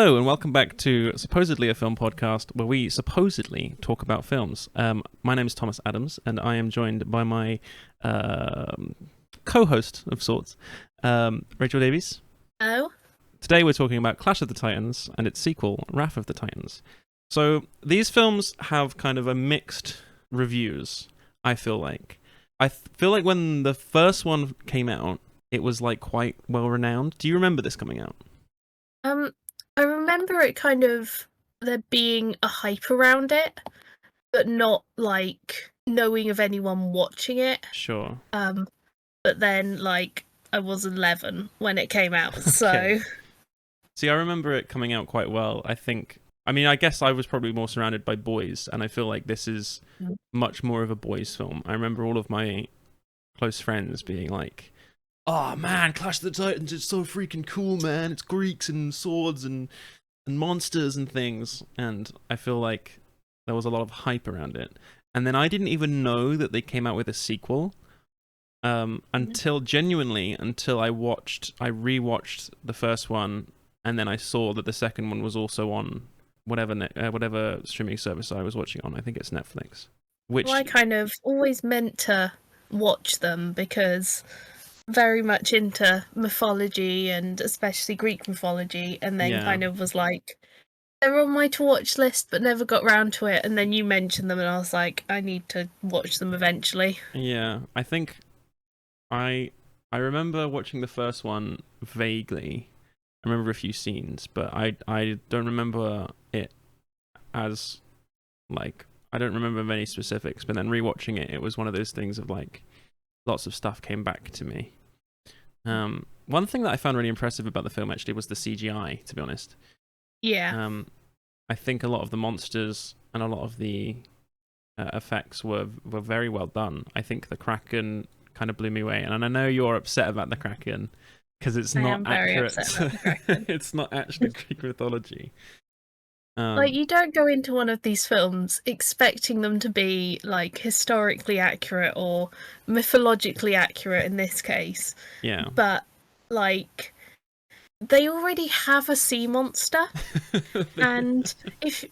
Hello and welcome back to supposedly a film podcast where we supposedly talk about films. My name is Thomas Adams and I am joined by my co-host of sorts, Rachel Davies. Oh? Today we're talking about Clash of the Titans and its sequel, Wrath of the Titans. So these films have kind of a mixed reviews, I feel like. I feel like when the first one came out, it was like quite well renowned. Do you remember this coming out? I remember it kind of there being a hype around it, but not like knowing of anyone watching it. Sure. But then like I was 11 when it came out, Okay. so See, I remember it coming out quite well. I guess I was probably more surrounded by boys, and I feel like this is much more of a boys' film. I remember all of my close friends being like, "Oh man, Clash of the Titans, it's so freaking cool, man. It's Greeks and swords and monsters and things." And I feel like there was a lot of hype around it. And then I didn't even know that they came out with a sequel until I rewatched the first one, and then I saw that the second one was also on whatever streaming service I was watching on. I think it's Netflix. Which I kind of always meant to watch them because very much into mythology and especially Greek mythology, and then kind of was like, they're on my to watch list but never got round to it, and then you mentioned them and I was like, I need to watch them eventually. Yeah, I think I remember watching the first one vaguely. I remember a few scenes, but I don't remember it as like I don't remember many specifics. But then rewatching it, it was one of those things of like lots of stuff came back to me. One thing that I found really impressive about the film actually was the CGI, to be honest. Yeah. I think a lot of the monsters and a lot of the effects were very well done. I think the Kraken kind of blew me away, and I know you're upset about the Kraken because it's not accurate. It's not actually Greek mythology. Like, you don't go into one of these films expecting them to be like historically accurate or mythologically accurate in this case. Yeah. But like, they already have a sea monster, and if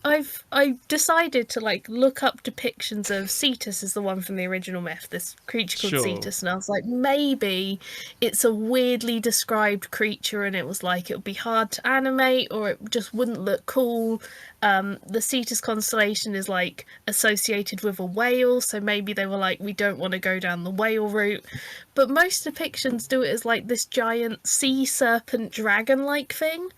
I decided to like look up depictions of Cetus, is the one from the original myth, this creature called Cetus, and I was like, maybe it's a weirdly described creature, and it was like it would be hard to animate, or it just wouldn't look cool. The Cetus constellation is like associated with a whale, so maybe they were like, we don't want to go down the whale route. But most depictions do it as like this giant sea serpent dragon-like thing,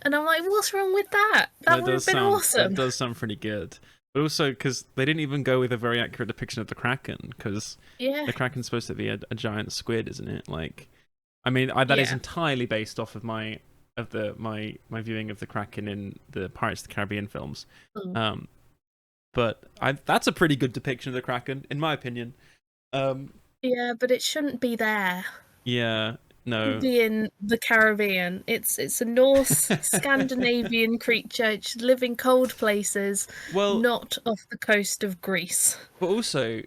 and I'm like, what's wrong with that? That would have been awesome. That does sound pretty good. But also, because they didn't even go with a very accurate depiction of the Kraken, because the Kraken's supposed to be a giant squid, isn't it? Like, I mean, that is entirely based off of my viewing of the Kraken in the Pirates of the Caribbean films. But that's a pretty good depiction of the Kraken, in my opinion. Yeah, but it shouldn't be there. Yeah, no. It should be in the Caribbean. It's a Norse Scandinavian creature. It should live in cold places, not off the coast of Greece. But also,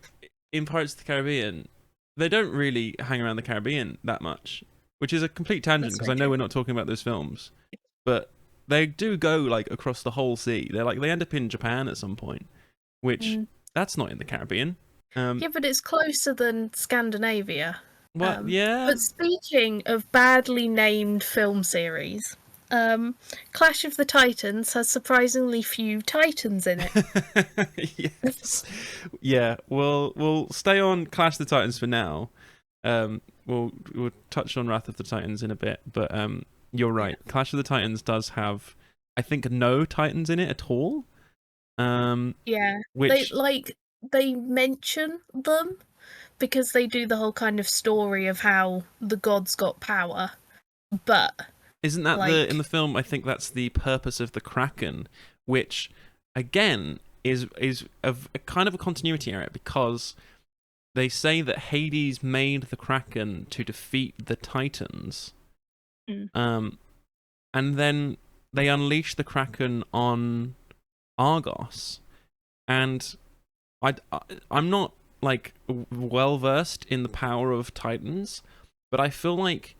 in Pirates of the Caribbean, they don't really hang around the Caribbean that much, which is a complete tangent because I know we're not talking about those films, but they do go like across the whole sea. They end up in Japan at some point, which that's not in the Caribbean. Yeah, but it's closer than Scandinavia. Well, yeah. But speaking of badly named film series, Clash of the Titans has surprisingly few Titans in it. Yes. Yeah. We'll stay on Clash of the Titans for now. We'll touch on Wrath of the Titans in a bit, but you're right. Clash of the Titans does have, I think, no Titans in it at all. Which they mention them because they do the whole kind of story of how the gods got power, but isn't that in the film? I think that's the purpose of the Kraken, which again is a kind of a continuity error because they say that Hades made the Kraken to defeat the Titans, and then they unleash the Kraken on Argos, and I'm not like well versed in the power of Titans, but I feel like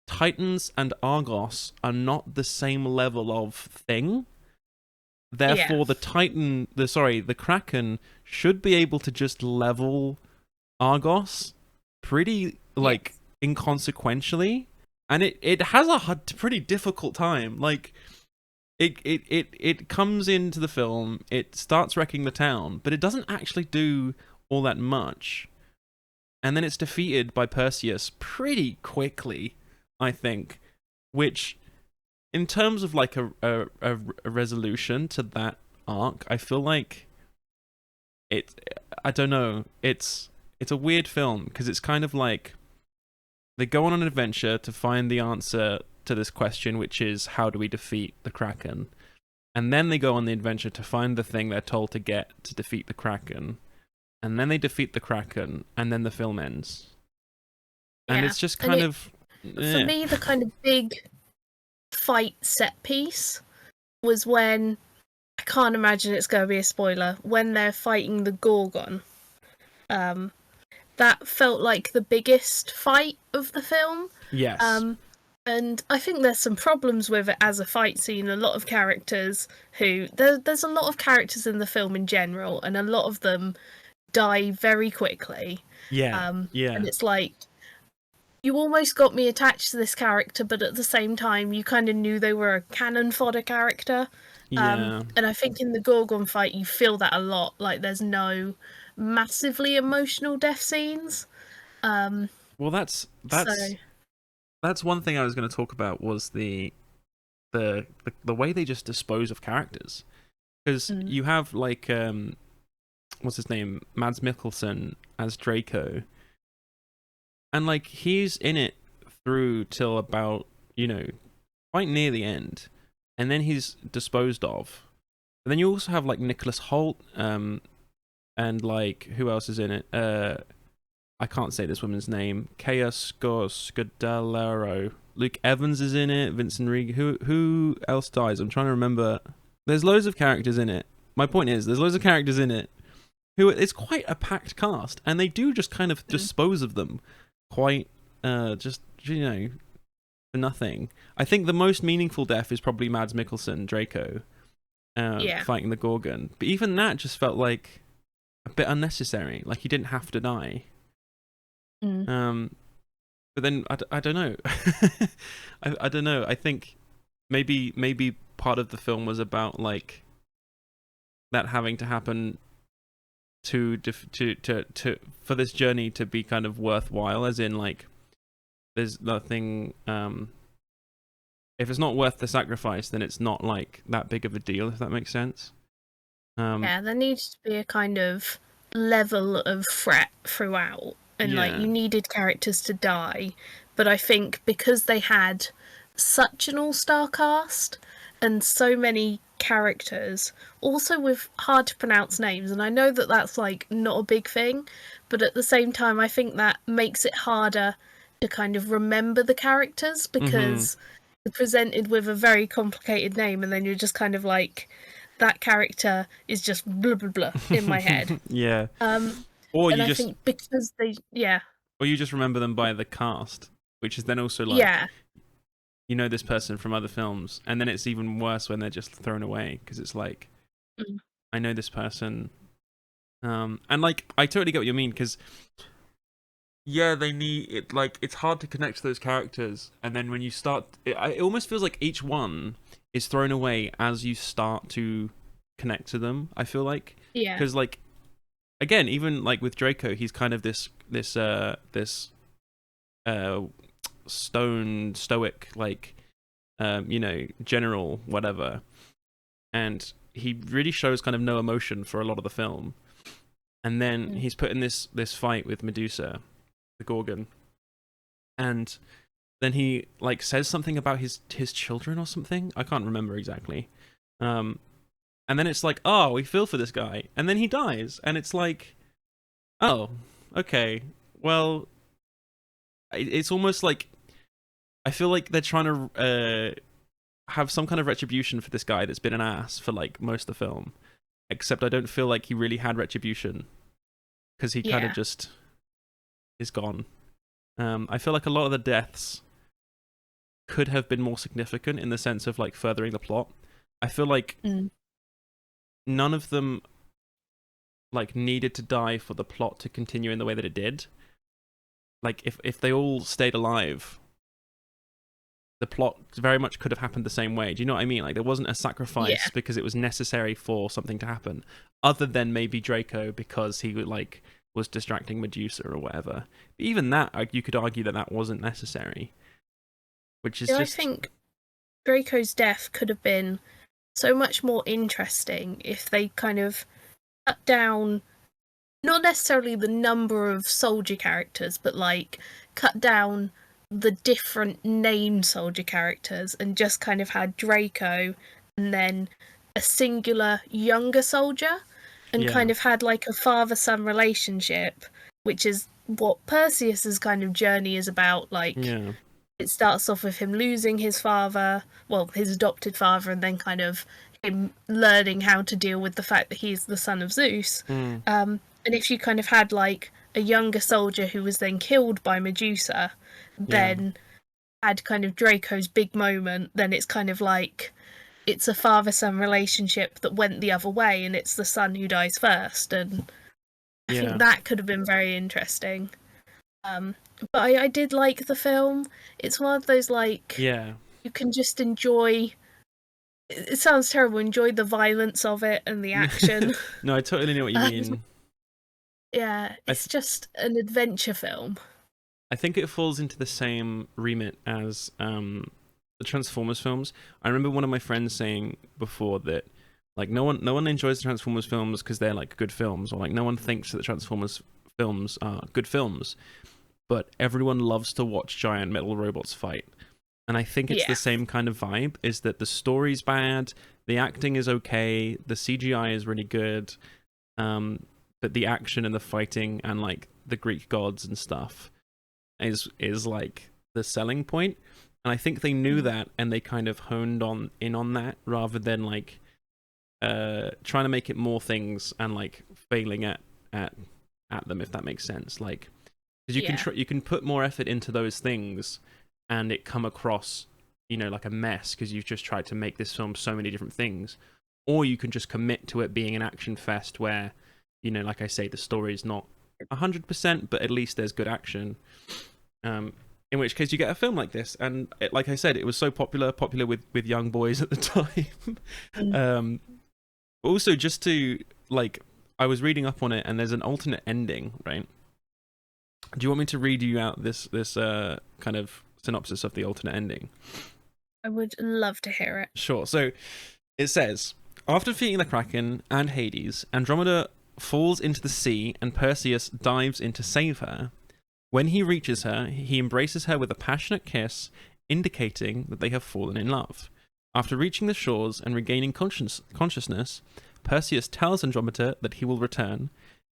Titans and Argos are not the same level of thing. Therefore, the Kraken should be able to just level Argos pretty like inconsequentially, and it has a pretty difficult time. Like it comes into the film, it starts wrecking the town, but it doesn't actually do all that much, and then it's defeated by Perseus pretty quickly, I think, which, in terms of like a resolution to that arc, I feel like I don't know, it's a weird film because it's kind of like they go on an adventure to find the answer to this question, which is how do we defeat the Kraken, and then they go on the adventure to find the thing they're told to get to defeat the Kraken, and then they defeat the Kraken, and then the film ends. And it's just kind of for me, the kind of big fight set piece was when, I can't imagine it's going to be a spoiler, when they're fighting the Gorgon. That felt like the biggest fight of the film. Yes. And I think there's some problems with it as a fight scene. A lot of characters there's a lot of characters in the film in general, and a lot of them die very quickly. Yeah. And it's like, you almost got me attached to this character, but at the same time, you kind of knew they were a cannon fodder character. And I think in the Gorgon fight, you feel that a lot. Like, there's no massively emotional death scenes. Well, that's one thing I was going to talk about, was the way they just dispose of characters, because you have like what's his name, Mads Mikkelsen as Draco, and like he's in it through till about, quite near the end, and then he's disposed of. And then you also have like Nicholas Hoult, and like who else is in it? I can't say this woman's name. Kea Scodelario. Luke Evans is in it. Vincent Reig. Who else dies? I'm trying to remember. There's loads of characters in it. My point is, there's loads of characters in it it's quite a packed cast, and they do just kind of dispose of them quite just for nothing. I think the most meaningful death is probably Mads Mikkelsen, Draco, fighting the Gorgon. But even that just felt like a bit unnecessary. Like, he didn't have to die. But then I don't know. I don't know. I think maybe part of the film was about like that having to happen to for this journey to be kind of worthwhile, as in like there's nothing if it's not worth the sacrifice, then it's not like that big of a deal, if that makes sense. There needs to be a kind of level of threat throughout, and like you needed characters to die, but I think because they had such an all-star cast and so many characters, also with hard to pronounce names, and I know that that's like not a big thing, but at the same time I think that makes it harder to kind of remember the characters, because you're presented with a very complicated name, and then you're just kind of like, that character is just blah blah blah in my head. Or you just think because or you just remember them by the cast, which is then also like this person from other films, and then it's even worse when they're just thrown away, because it's like, I know this person, and like I totally get what you mean, because they need it. Like, it's hard to connect to those characters, and then when you start, it almost feels like each one is thrown away as you start to connect to them. I feel like, because like, again, even like with Draco, he's kind of this stoic, like, general, whatever, and he really shows kind of no emotion for a lot of the film, and then he's put in this fight with Medusa, the Gorgon, and then he like says something about his children or something. I can't remember exactly. And then it's like, oh, we feel for this guy, and then he dies, and it's like, oh, okay, well, it's almost like I feel like they're trying to have some kind of retribution for this guy that's been an ass for like most of the film, except I don't feel like he really had retribution, because he kind of just is gone. I feel like a lot of the deaths could have been more significant in the sense of like furthering the plot. I feel like none of them like needed to die for the plot to continue in the way that it did. Like if they all stayed alive, the plot very much could have happened the same way. Do you know what I mean? Like there wasn't a sacrifice because it was necessary for something to happen, other than maybe Draco because he like was distracting Medusa or whatever. But even that, you could argue that that wasn't necessary. Which is I think Draco's death could have been so much more interesting if they kind of cut down, not necessarily the number of soldier characters, but like cut down the different named soldier characters and just kind of had Draco and then a singular younger soldier and kind of had like a father-son relationship, which is what Perseus's kind of journey is about. Like it starts off with him losing his father, well, his adopted father, and then kind of him learning how to deal with the fact that he's the son of Zeus. And if you kind of had like a younger soldier who was then killed by Medusa, then had kind of Draco's big moment, then it's kind of like it's a father-son relationship that went the other way, and it's the son who dies first. And I think that could have been very interesting. But I did like the film. It's one of those like you can just enjoy. It sounds terrible. Enjoy the violence of it and the action. No, I totally know what you mean. Yeah, it's just an adventure film. I think it falls into the same remit as the Transformers films. I remember one of my friends saying before that like no one enjoys the Transformers films because they're like good films, or like no one thinks that the Transformers films are good films, but everyone loves to watch giant metal robots fight. And I think it's the same kind of vibe, is that the story's bad, the acting is okay, the CGI is really good, but the action and the fighting and like the Greek gods and stuff is like the selling point. And I think they knew that, and they kind of honed in on that rather than like trying to make it more things and like failing at them, if that makes sense. Like because you can put more effort into those things and it come across, you know, like a mess because you've just tried to make this film so many different things. Or you can just commit to it being an action fest where, you know, like I say, the story is not 100%, but at least there's good action. In which case you get a film like this. And like I said, it was so popular with young boys at the time. Also, just to, like, I was reading up on it, and there's an alternate ending, right? Do you want me to read you out this kind of synopsis of the alternate ending? I would love to hear it. Sure. So it says, after defeating the Kraken and Hades, Andromeda falls into the sea and Perseus dives in to save her. When he reaches her, he embraces her with a passionate kiss, indicating that they have fallen in love. After reaching the shores and regaining consciousness, Perseus tells Andromeda that he will return.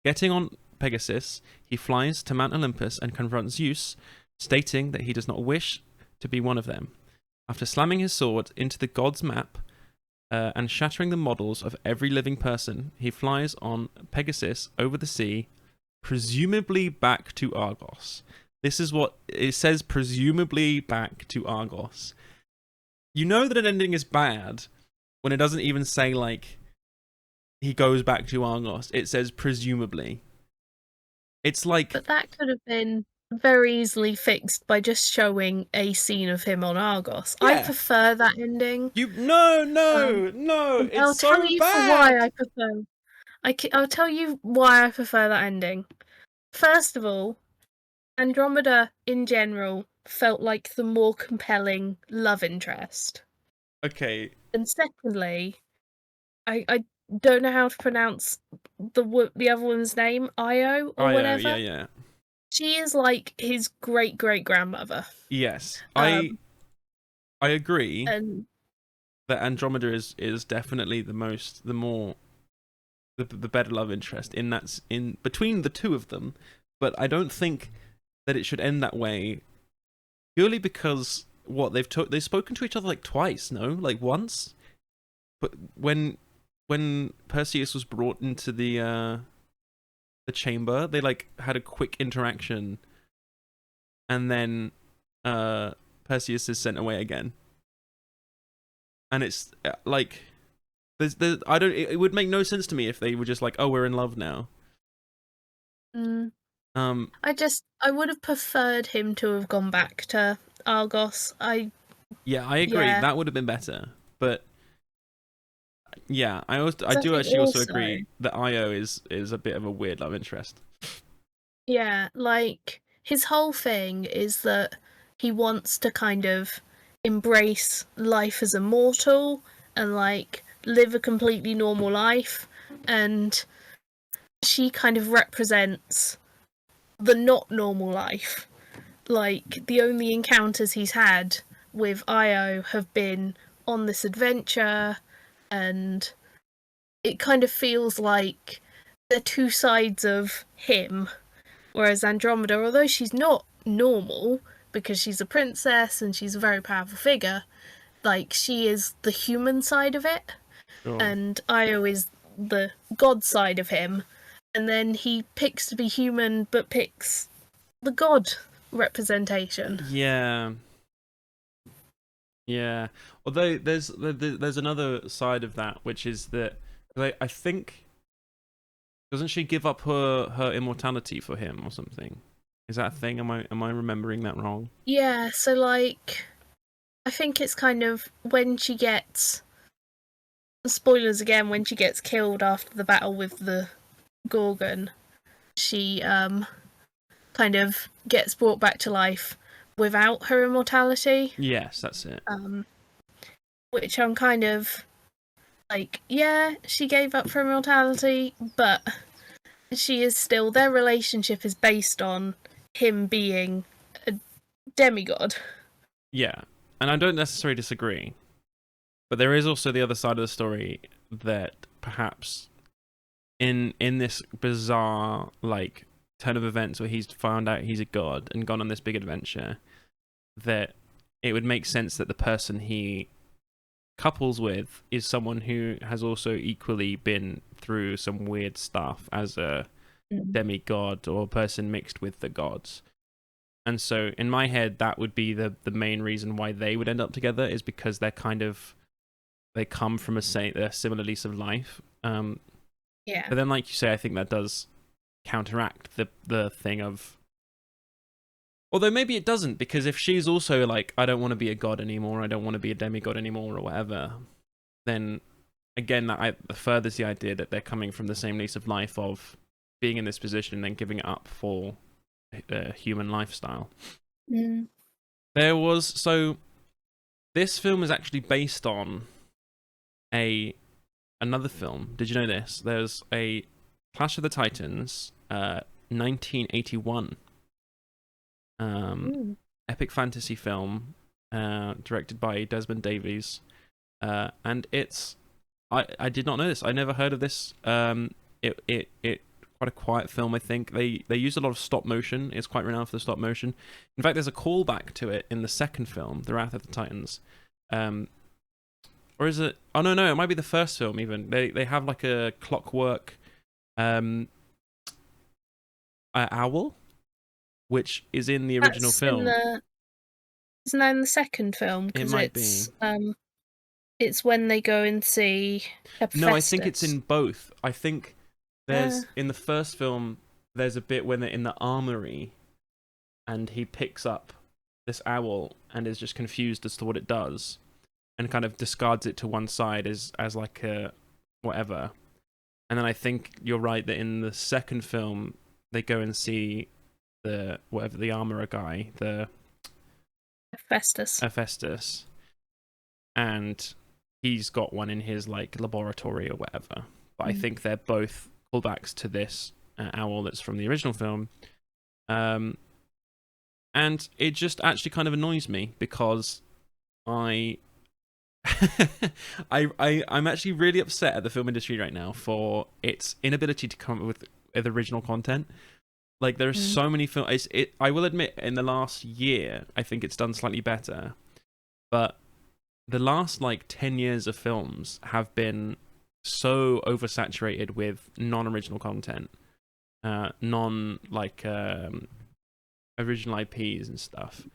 Getting on Pegasus, he flies to Mount Olympus and confronts Zeus, stating that he does not wish to be one of them. After slamming his sword into the god's map and shattering the models of every living person, he flies on Pegasus over the sea, presumably back to Argos. This is what it says, presumably back to Argos. You know that an ending is bad when it doesn't even say, like, he goes back to Argos. It says presumably. It's like... But that could have been very easily fixed by just showing a scene of him on Argos. Yeah. I prefer that ending. No, it's I'll so tell you bad. why I prefer. I'll tell you why I prefer that ending. First of all, Andromeda in general felt like the more compelling love interest. Okay. And secondly, I don't know how to pronounce the other woman's name, Io or whatever. Yeah. She is like his great grandmother. Yes, I agree and that Andromeda is definitely the better love interest in between the two of them, but I don't think that it should end that way. Purely because they've spoken to each other like twice, no, like once, but when Perseus was brought into the chamber, they like had a quick interaction, and then Perseus is sent away again. And it's like, I don't. It would make no sense to me if they were just like, oh, we're in love now. Mm. I would have preferred him to have gone back to Argos. Yeah, I agree. Yeah. That would have been better. But yeah, I I do think actually also also, agree that Io is a bit of a weird love interest. yeah, like his whole thing is that he wants to kind of embrace life as a mortal and like live a completely normal life, and she kind of represents the not normal life. Like the only encounters he's had with Io have been on this adventure, and it kind of feels like they're two sides of him. Whereas Andromeda, although she's not normal because she's a princess and she's a very powerful figure, like she is the human side of it, Sure. and Io is the god side of him. And then he picks to be human, but picks the god representation. Yeah. Yeah. Although there's another side of that, which is that I think, doesn't she give up her immortality for him or something? Is that a thing? Am I remembering that wrong? Yeah, so like I think it's kind of when she gets, spoilers again, when she gets killed after the battle with the Gorgon, she kind of gets brought back to life without her immortality. Yes, that's it. Which I'm kind of like, yeah, she gave up her immortality, but she is still, their relationship is based on him being a demigod. Yeah, and I don't necessarily disagree, but there is also the other side of the story that perhaps in this bizarre like turn of events where he's found out he's a god and gone on this big adventure, that it would make sense that the person he couples with is someone who has also equally been through some weird stuff as a demigod or a person mixed with the gods. And so in my head, that would be the main reason why they would end up together, is because they're they come from a similar lease of life. Yeah. But then, like you say, I think that does counteract the thing of, although maybe it doesn't, because if she's also like, I don't want to be a god anymore, I don't want to be a demigod anymore, or whatever, then again that furthers the idea that they're coming from the same lease of life of being in this position and then giving it up for a human lifestyle. There was, so this film is actually based on another film. Did you know this? There's a Clash of the Titans 1981 epic fantasy film directed by Desmond Davies, and it's, I did not know this. I never heard of this. It quite a quiet film. I think they use a lot of stop motion. It's quite renowned for the stop motion. In fact, there's a callback to it in the second film, The Wrath of the Titans. Or is it? Oh no, it might be the first film. Even they have like a clockwork owl, which is in the original film. Isn't that in the second film? It might be. It's when they go and see Hephaestus. No, I think it's in both. I think there's in the first film there's a bit when they're in the armory, and he picks up this owl and is just confused as to what it does, and kind of discards it to one side as like a whatever. And then I think you're right that in the second film they go and see the armorer guy, the Hephaestus, and he's got one in his like laboratory or whatever. But I think they're both callbacks to this owl that's from the original film. And it just actually kind of annoys me because I'm actually really upset at the film industry right now for its inability to come up with original content. Like there are so many films. I will admit, in the last year, I think it's done slightly better, but the last like 10 years of films have been so oversaturated with non-original content, original IPs and stuff.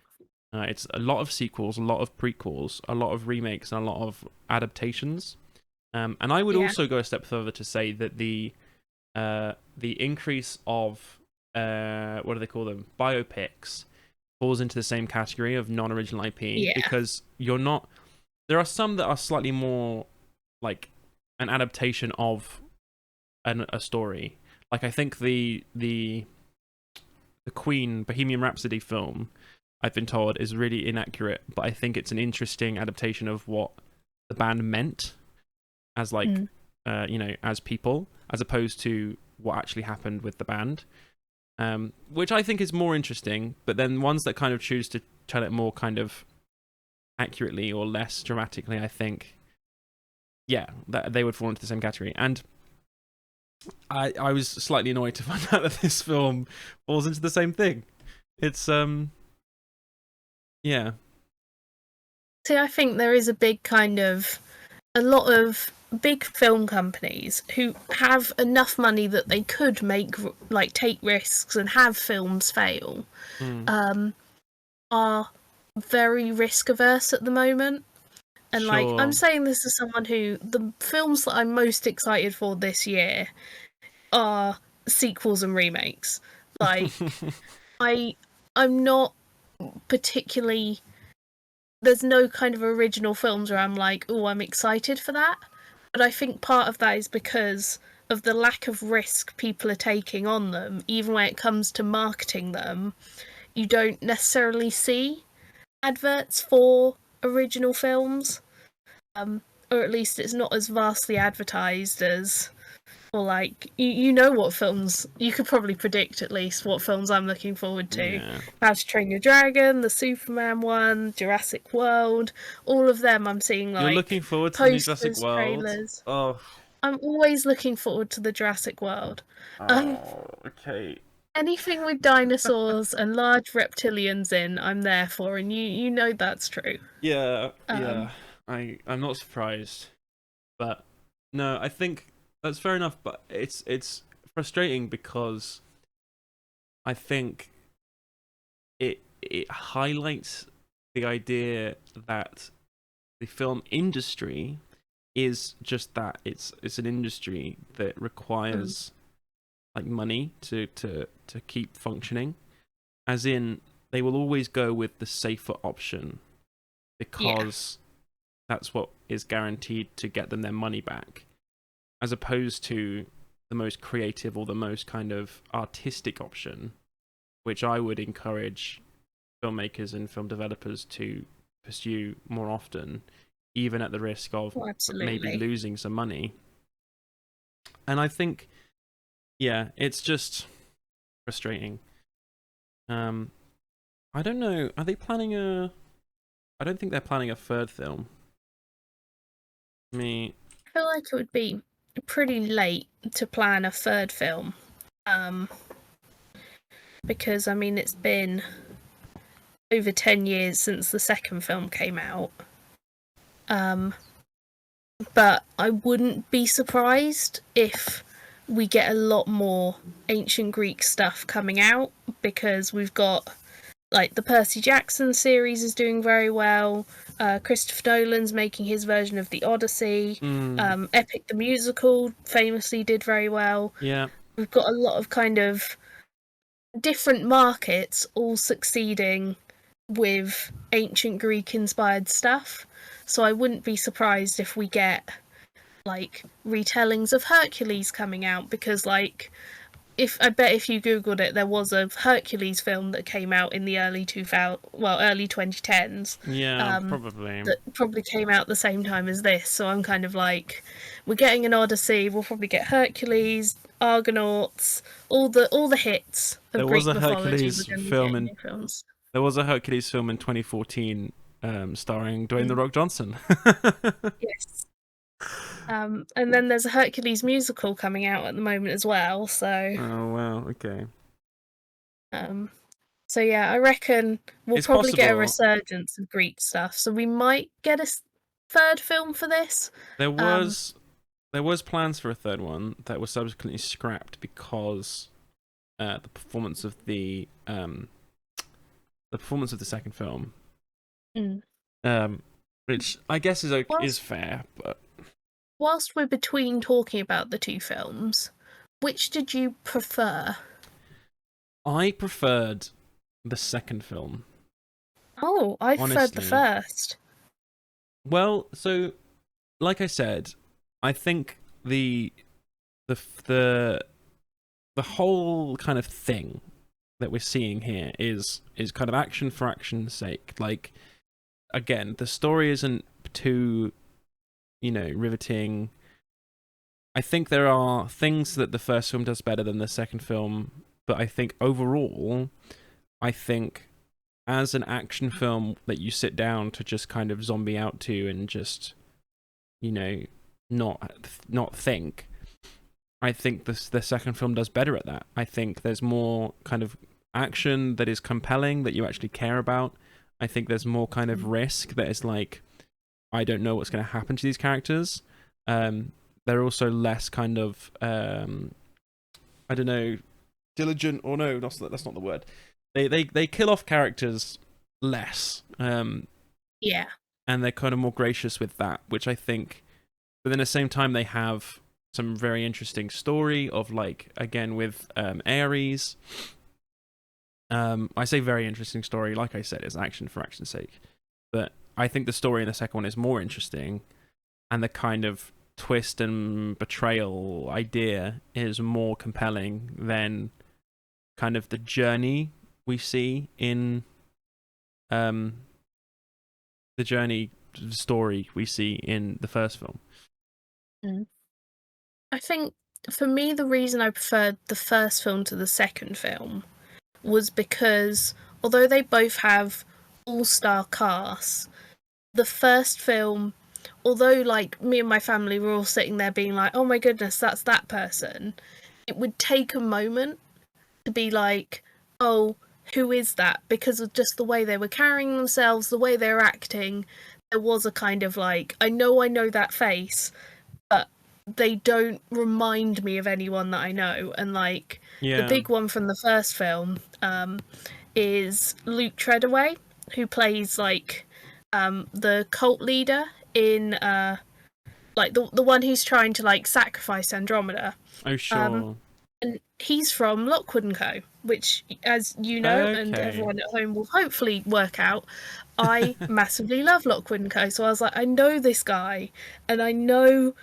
It's a lot of sequels, a lot of prequels, a lot of remakes, and a lot of adaptations. And I would Yeah. also go a step further to say that the increase of what do they call them, biopics, falls into the same category of non-original IP, Yeah. because you're not. There are some that are slightly more like an adaptation of a story. Like I think the Queen Bohemian Rhapsody film, I've been told, is really inaccurate, but I think it's an interesting adaptation of what the band meant as like as people, as opposed to what actually happened with the band, which I think is more interesting. But then ones that kind of choose to tell it more kind of accurately or less dramatically, I think, yeah, that they would fall into the same category. And I was slightly annoyed to find out that this film falls into the same thing. It's yeah. See, I think there is a lot of big film companies who have enough money that they could take risks and have films fail, are very risk averse at the moment. And like, I'm Sure. saying this as someone who, the films that I'm most excited for this year are sequels and remakes. Like, I'm not particularly, there's no kind of original films where I'm like, oh, I'm excited for that. But I think part of that is because of the lack of risk people are taking on them. Even when it comes to marketing them, you don't necessarily see adverts for original films, or at least it's not as vastly advertised as, or like you know what films you could probably predict at least what films I'm looking forward to. Yeah. How to Train Your Dragon, the Superman one, Jurassic World, all of them I'm seeing You're like looking forward to the new Jurassic posters, World? trailers. Oh. I'm always looking forward to the Jurassic World. Um, Oh, okay. Anything with dinosaurs and large reptilians in, I'm there for, and you know that's true. Yeah, Um, yeah. I'm not surprised, but no, I think that's fair enough. But it's frustrating because I think it highlights the idea that the film industry is just that. It's an industry that requires like money to keep functioning. As in, they will always go with the safer option yeah, because that's what is guaranteed to get them their money back, as opposed to the most creative or the most kind of artistic option, which I would encourage filmmakers and film developers to pursue more often, even at the risk of oh, maybe absolutely. losing some money. And I think, yeah, it's just frustrating. I don't know. Are they planning a? I don't think they're planning a third film. Me. I feel like it would be pretty late to plan a third film. Um, because I mean it's been over 10 years since the second film came out. Um, but I wouldn't be surprised if we get a lot more ancient Greek stuff coming out, because we've got like the Percy Jackson series is doing very well. Christopher Nolan's making his version of the Odyssey. Epic the Musical famously did very well. Yeah. We've got a lot of kind of different markets all succeeding with ancient Greek inspired stuff. So I wouldn't be surprised if we get like retellings of Hercules coming out, because like if you googled it, there was a Hercules film that came out in the early 2010s. Yeah, probably. That probably came out the same time as this. So I'm kind of like, we're getting an Odyssey. We'll probably get Hercules, Argonauts, all the hits of There was Greek a mythology. Hercules We're going to be film getting in new films. there was a Hercules film in 2014, starring Dwayne the Rock Johnson. Yes. And then there's a Hercules musical coming out at the moment as well. So, Oh wow, okay. um, so yeah, I reckon we'll It's probably get a possible. resurgence of Greek stuff. So we might get a third film for this. There Um, was there was plans for a third one that was subsequently scrapped because the performance of the second film Mm. Which I guess is Whilst, fair, but whilst we're between talking about the two films, which did you prefer? I preferred the second film. Oh, I preferred the Honestly, first. well, so like I said, I think the the the whole kind of thing that we're seeing here is kind of action for action's sake. Like, again, the story isn't too, riveting. I think there are things that the first film does better than the second film, but I think overall, I think as an action film that you sit down to just kind of zombie out to and just, you know, not think. I think the second film does better at that. I think there's more kind of action that is compelling that you actually care about. I think there's more kind of risk that is like, I don't know what's going to happen to these characters. They're also less kind of I don't know, diligent, or no, that's not the word. They kill off characters less, Yeah. and they're kind of more gracious with that, which I think. But then at the same time, they have some very interesting story of, like, again with Ares. I say very interesting story. Like I said, it's action for action's sake, but I think the story in the second one is more interesting, and the kind of twist and betrayal idea is more compelling than kind of the journey we see in the journey story we see in the first film. Mm. I think for me, the reason I preferred the first film to the second film was because although they both have all-star casts, the first film, although like me and my family were all sitting there being like, oh my goodness, that's that person, it would take a moment to be like, oh, who is that? Because of just the way they were carrying themselves, the way they were acting, there was a kind of like, I know that face, but they don't remind me of anyone that I know. And like the Yeah. big one from the first film is Luke Treadaway, who plays like the cult leader in like the one who's trying to like sacrifice Andromeda. Oh, sure. And he's from Lockwood and Co, which, as you know, and Okay. everyone at home will hopefully work out, I massively love Lockwood and Co. So I was like, I know this guy, and I know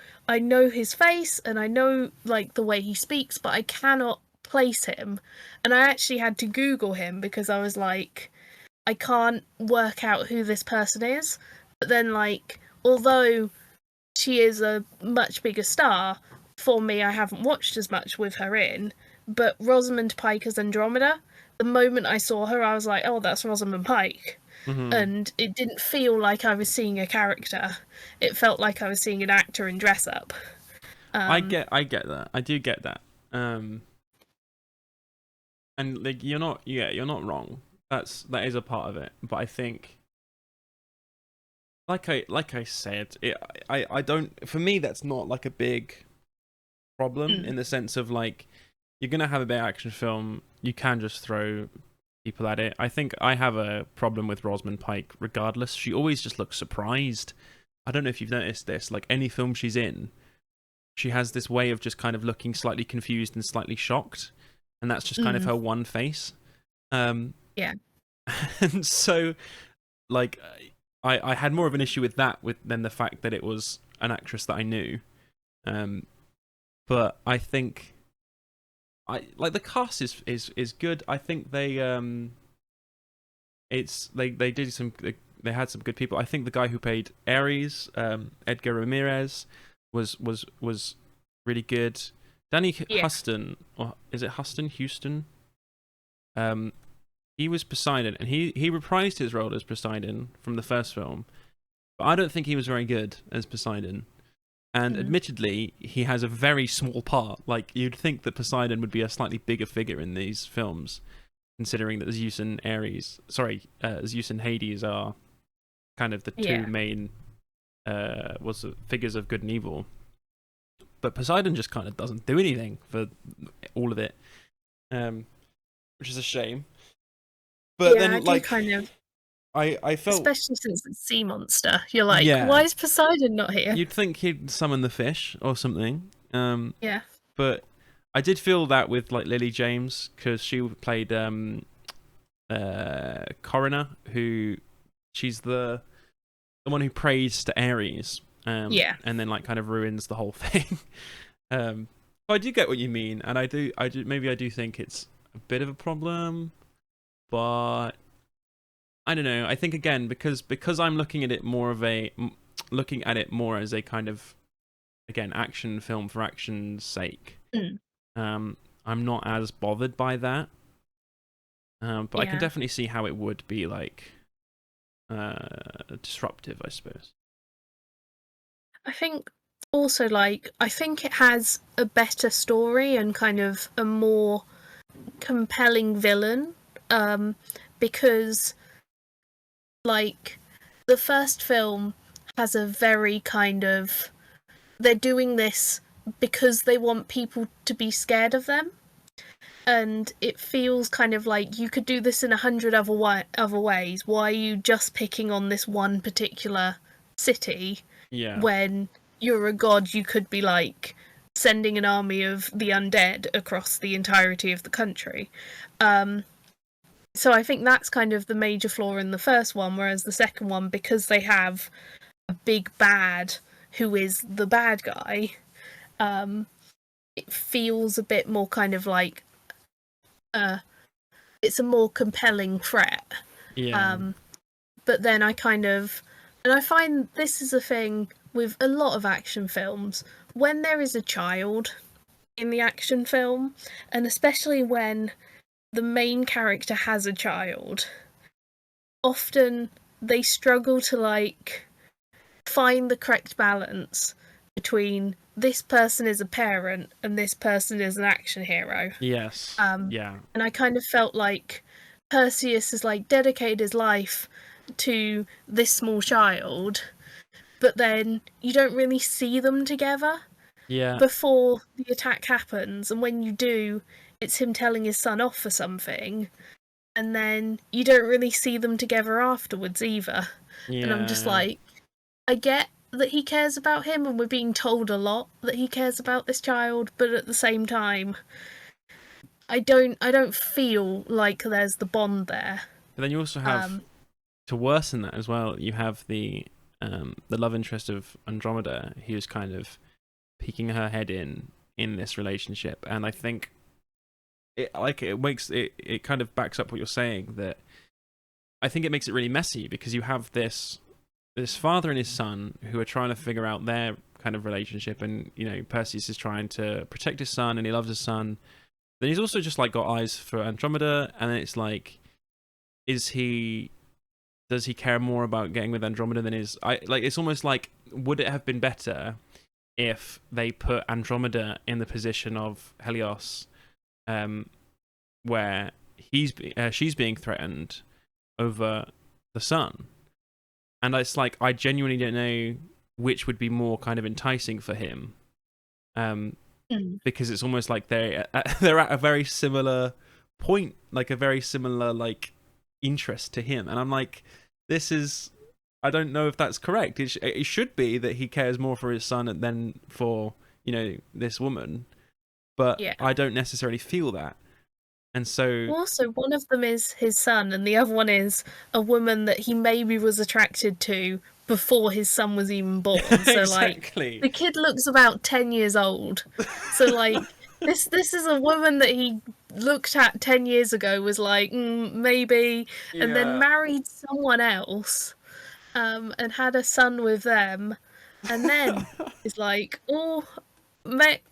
his face, and I know like the way he speaks, but I cannot place him. And I actually had to Google him because I was like, I can't work out who this person is. But then, like, although she is a much bigger star, for me, I haven't watched as much with her in. But Rosamund Pike as Andromeda, the moment I saw her, I was like, oh, that's Rosamund Pike. Mm-hmm. And it didn't feel like I was seeing a character. It felt like I was seeing an actor in dress up. I get that. I do get that. And like you're not wrong. That is a part of it. But I think, like I said, I don't. For me, that's not like a big problem Mm. in the sense of, like, you're gonna have a big action film. You can just throw people at it. I think I have a problem with Rosamund Pike. Regardless, she always just looks surprised. I don't know if you've noticed this. Like, any film she's in, she has this way of just kind of looking slightly confused and slightly shocked, and that's just kind of her one face. Yeah. And so, like, I had more of an issue with that than the fact that it was an actress that I knew. But I think I like the cast is good. I think they they did some they had some good people. I think the guy who played Ares, Edgar Ramirez, was really good. Danny Huston, or is it Houston? He was Poseidon, and he reprised his role as Poseidon from the first film. But I don't think he was very good as Poseidon. And admittedly, he has a very small part. Like, you'd think that Poseidon would be a slightly bigger figure in these films, considering that Zeus and Zeus and Hades are kind of the two main figures of good and evil. But Poseidon just kind of doesn't do anything for all of it, which is a shame. But then, like, I felt, especially since it's sea monster. You're like, yeah, why is Poseidon not here? you'd think he'd summon the fish or something. Yeah, But I did feel that with like Lily James, because she played Coroner, who she's the one who prays to Ares, yeah. and then like kind of ruins the whole thing. So I do get what you mean, and maybe I do think it's a bit of a problem, but I don't know. I think again, because I'm looking at it more as a kind of, again, action film for action's sake. Mm, I'm not as bothered by that. But I can yeah. definitely see how it would be like disruptive, I suppose. I think also like I think it has a better story and kind of a more compelling villain, because like the first film has a very kind of, they're doing this because they want people to be scared of them, and it feels kind of like you could do this in 100 other ways. Why are you just picking on this one particular city Yeah. when you're a god? You could be like sending an army of the undead across the entirety of the country. So I think that's kind of the major flaw in the first one, whereas the second one, because they have a big bad who is the bad guy, it feels a bit more kind of like it's a more compelling threat. Yeah. But then I kind of, and I find this is a thing with a lot of action films, when there is a child in the action film, and especially when the main character has a child, often they struggle to like find the correct balance between this person is a parent and this person is an action hero. Yes. Yeah. And I kind of felt like Perseus has like dedicated his life to this small child, but then you don't really see them together Yeah. before the attack happens, and when you do, it's him telling his son off for something, and then you don't really see them together afterwards either. And I'm just Yeah. like, I get that he cares about him, and we're being told a lot that he cares about this child, but at the same time, I don't feel like there's the bond there. But then you also have, Um, to worsen that as well, you have the love interest of Andromeda, who's kind of peeking her head in this relationship, and I think it kind of backs up what you're saying, that I think it makes it really messy, because you have this father and his son who are trying to figure out their kind of relationship, and Perseus is trying to protect his son and he loves his son. Then he's also just like got eyes for Andromeda, and then it's like, does he care more about getting with Andromeda than it's almost like, would it have been better if they put Andromeda in the position of Helios, where she's being threatened over the sun? And it's like, I genuinely don't know which would be more kind of enticing for him, because it's almost like they're at a very similar point, like a very similar like interest to him, and I'm like, I don't know if that's correct. It should be that he cares more for his son than for this woman, but yeah. I don't necessarily feel that, and so Also, one of them is his son, and the other one is a woman that he maybe was attracted to before his son was even born. So, like, exactly. the kid looks about 10 years old. So, like, this is a woman that he looked at 10 years ago, was like, maybe, and then Yeah. married someone else, and had a son with them, and then is like, oh,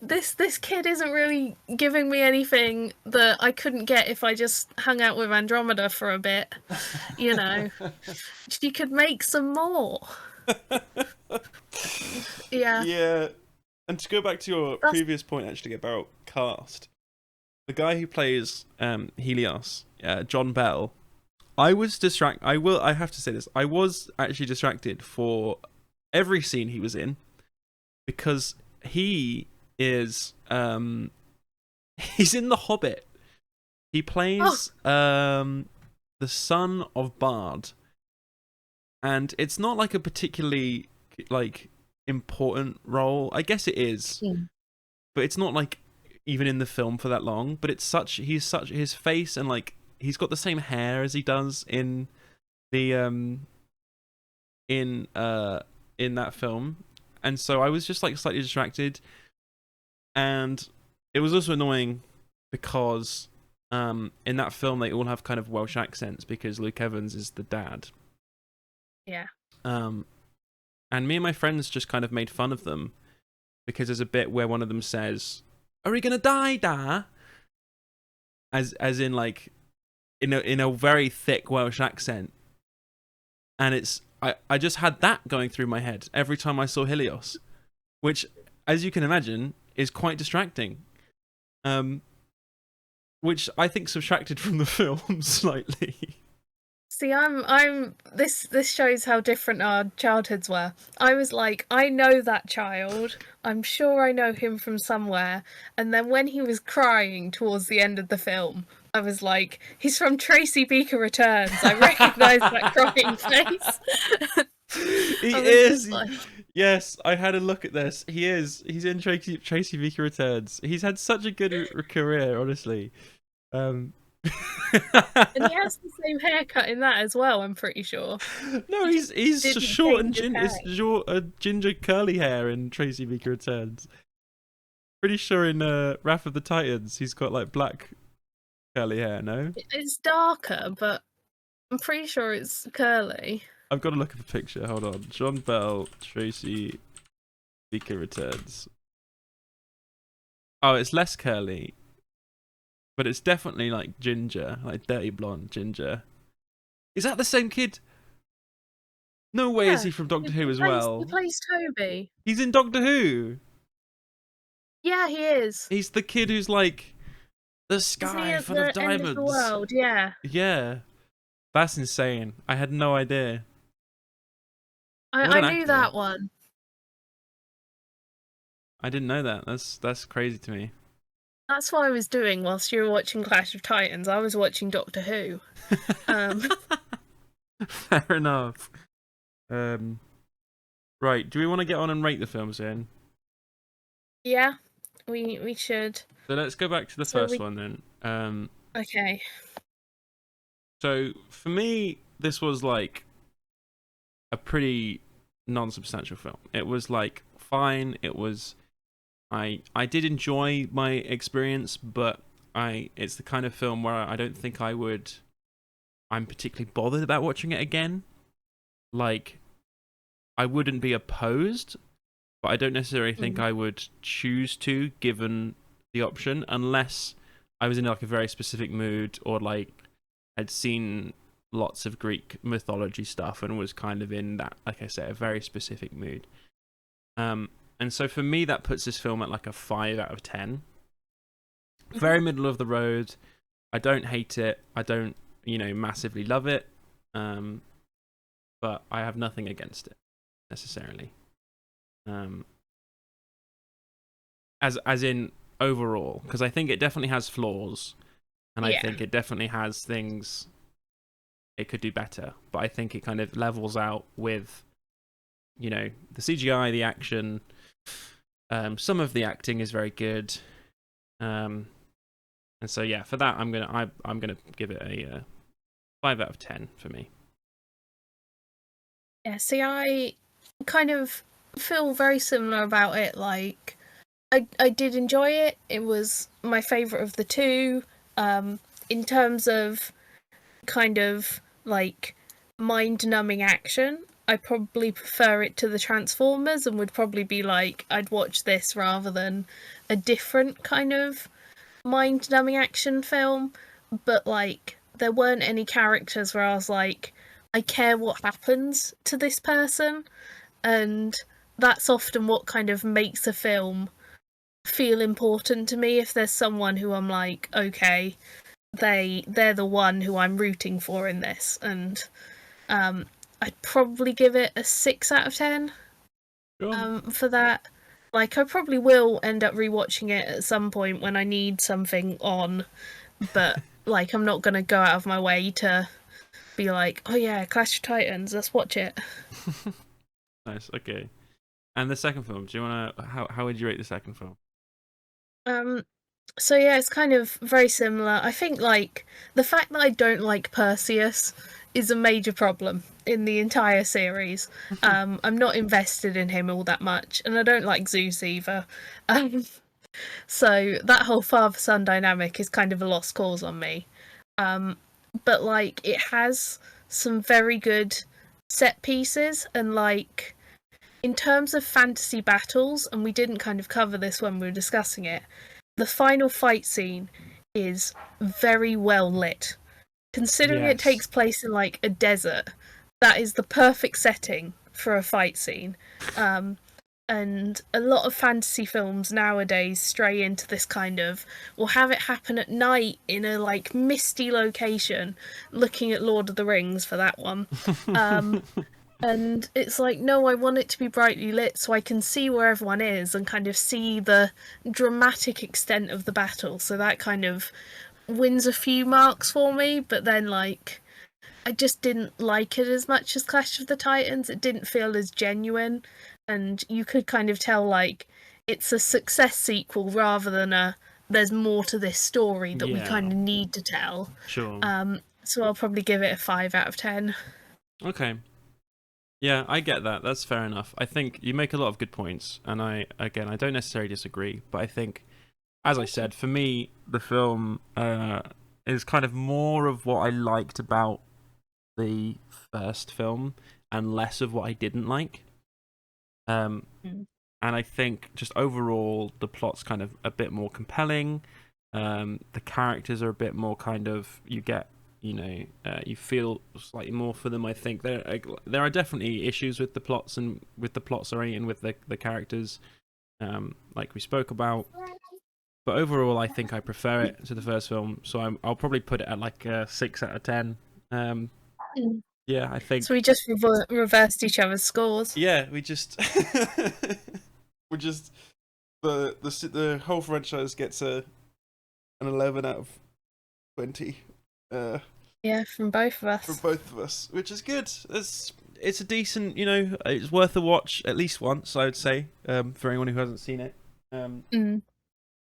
this kid isn't really giving me anything that I couldn't get if I just hung out with Andromeda for a bit. You know, she could make some more. Yeah, Yeah. And to go back to your that's previous point, actually, about cast, the guy who plays Helios, John Bell, I was distracted. I have to say this. I was actually distracted for every scene he was in, because he is he's in The Hobbit. He plays the son of Bard, and it's not like a particularly like important role. I guess it is, but it's not like even in the film for that long. But it's such his face, and like he's got the same hair as he does in the in that film, and so I was just like slightly distracted, and it was also annoying because in that film they all have kind of Welsh accents because Luke Evans is the dad. Yeah. And me and my friends just kind of made fun of them because there's a bit where one of them says, "Are we gonna die, Da?" As in like in a very thick Welsh accent, and it's I just had that going through my head every time I saw Helios, which, as you can imagine, is quite distracting. Which I think subtracted from the film slightly. See, I'm this shows how different our childhoods were. I was like, I know that child. I'm sure I know him from somewhere. And then when he was crying towards the end of the film, I was like, he's from Tracy Beaker Returns. I recognise that crying face. He is. Like... Yes, I had a look at this. He is. He's in Tracy Beaker Returns. He's had such a good career, honestly. And he has the same haircut in that as well, I'm pretty sure. No, he's short and ginger curly hair in Tracy Beaker Returns. Pretty sure in Wrath of the Titans he's got like black curly hair, no? It's darker, but I'm pretty sure it's curly. I've got to look at the picture, hold on. John Bell, Tracy Beaker Returns. Oh, it's less curly. But it's definitely like ginger, like dirty blonde ginger. Is that the same kid? No way is he from Doctor Who as well. He plays Toby. He's in Doctor Who. Yeah, he is. He's the kid who's like, the sky full of diamonds. End of the world, yeah. Yeah. That's insane. I had no idea. I knew that one. I didn't know that. That's crazy to me. That's what I was doing whilst you were watching Clash of Titans. I was watching Doctor Who. Fair enough. Right, do we want to get on and rate the films then? Yeah, we should. So let's go back to the first one then. Okay. So for me, this was like a pretty non-substantial film. It was like fine. It was. I did enjoy my experience, but it's the kind of film where I don't think I'm particularly bothered about watching it again. Like, I wouldn't be opposed, but I don't necessarily think I would choose to, given the option, unless I was in like a very specific mood or like I'd seen lots of Greek mythology stuff and was kind of in that, like I said, a very specific mood. And so for me, that puts this film at like a 5 out of 10. Very middle of the road. I don't hate it. I don't, massively love it. But I have nothing against it necessarily. As in overall, because I think it definitely has flaws, and I think it definitely has things it could do better. But I think it kind of levels out with, the CGI, the action. Some of the acting is very good, and so yeah, for that I'm gonna give it a 5 out of 10 for me. Yeah, see, I kind of feel very similar about it. Like, I did enjoy it. It was my favourite of the two. In terms of kind of like mind-numbing action, I probably prefer it to the Transformers and would probably be like, I'd watch this rather than a different kind of mind-numbing action film. But like, there weren't any characters where I was like, I care what happens to this person. And that's often what kind of makes a film feel important to me. If there's someone who I'm like, okay, they're the one who I'm rooting for in this. And I'd probably give it a 6 out of 10 for that. Like, I probably will end up rewatching it at some point when I need something on, but like, I'm not going to go out of my way to be like, oh yeah, Clash of Titans, let's watch it. Nice. Okay. And the second film, do you want to? How would you rate the second film? Um, so yeah, it's kind of very similar. I think like the fact that I don't like Perseus is a major problem in the entire series. I'm not invested in him all that much, and I don't like Zeus either. Um, so that whole father-son dynamic is kind of a lost cause on me. Um, but like it has some very good set pieces, and like in terms of fantasy battles, and we didn't kind of cover this when we were discussing it, the final fight scene is very well lit. Considering it Yes. takes place in like a desert, that is the perfect setting for a fight scene. And a lot of fantasy films nowadays stray into this kind of, we'll have it happen at night in a like misty location, looking at Lord of the Rings for that one. And it's like, no, I want it to be brightly lit so I can see where everyone is and kind of see the dramatic extent of the battle. So that kind of wins a few marks for me, but then, like, I just didn't like it as much as Clash of the Titans. It didn't feel as genuine, and you could kind of tell, like, it's a success sequel rather than a there's more to this story that we kind of need to tell. Sure. So I'll probably give it a 5 out of 10. Okay. Yeah, I get that. That's fair enough. I think you make a lot of good points, and I don't necessarily disagree, but I think, as I said, for me, the film is kind of more of what I liked about the first film and less of what I didn't like. And I think just overall, the plot's kind of a bit more compelling. The characters are a bit more kind of, you get, you feel slightly more for them. I think there are definitely issues with the plots and with the characters, like we spoke about. But overall, I think I prefer it to the first film, so I'll probably put it at like a 6 out of 10. Yeah, I think. So we just reversed each other's scores. Yeah, we just we just the whole franchise gets an 11 out of 20. Yeah, from both of us. For both of us, which is good. It's a decent, it's worth a watch at least once, I would say, for anyone who hasn't seen it.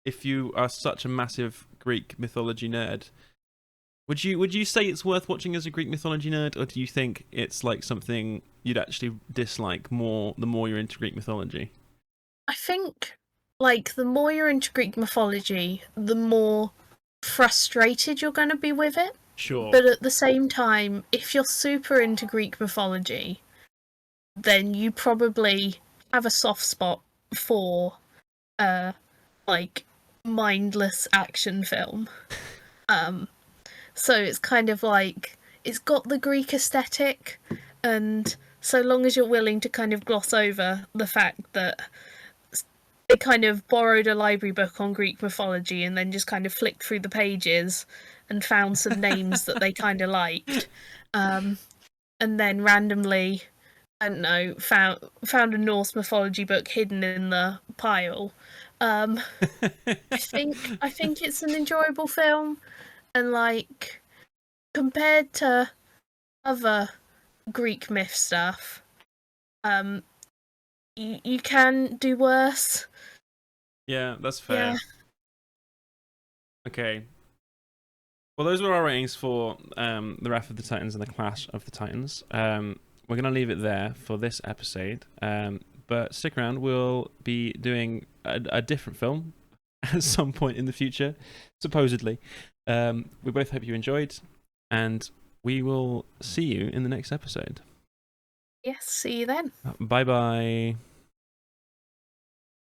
If you are such a massive Greek mythology nerd, would you say it's worth watching as a Greek mythology nerd, or do you think it's like something you'd actually dislike more the more you're into Greek mythology? I think, like, the more you're into Greek mythology, the more frustrated you're going to be with it. Sure. But at the same time, if you're super into Greek mythology, then you probably have a soft spot for, like, mindless action film. So it's kind of like, it's got the Greek aesthetic, and so long as you're willing to kind of gloss over the fact that they kind of borrowed a library book on Greek mythology and then just kind of flicked through the pages and found some names that they kind of liked, and then randomly, I don't know, found a Norse mythology book hidden in the pile. I think it's an enjoyable film, and like compared to other Greek myth stuff, you can do worse. Yeah, that's fair. Yeah. Okay. Well, those were our ratings for the Wrath of the Titans and the Clash of the Titans. We're going to leave it there for this episode. But stick around. We'll be doing a different film at some point in the future, supposedly. We both hope you enjoyed, and we will see you in the next episode. Yes, see you then. Bye-bye.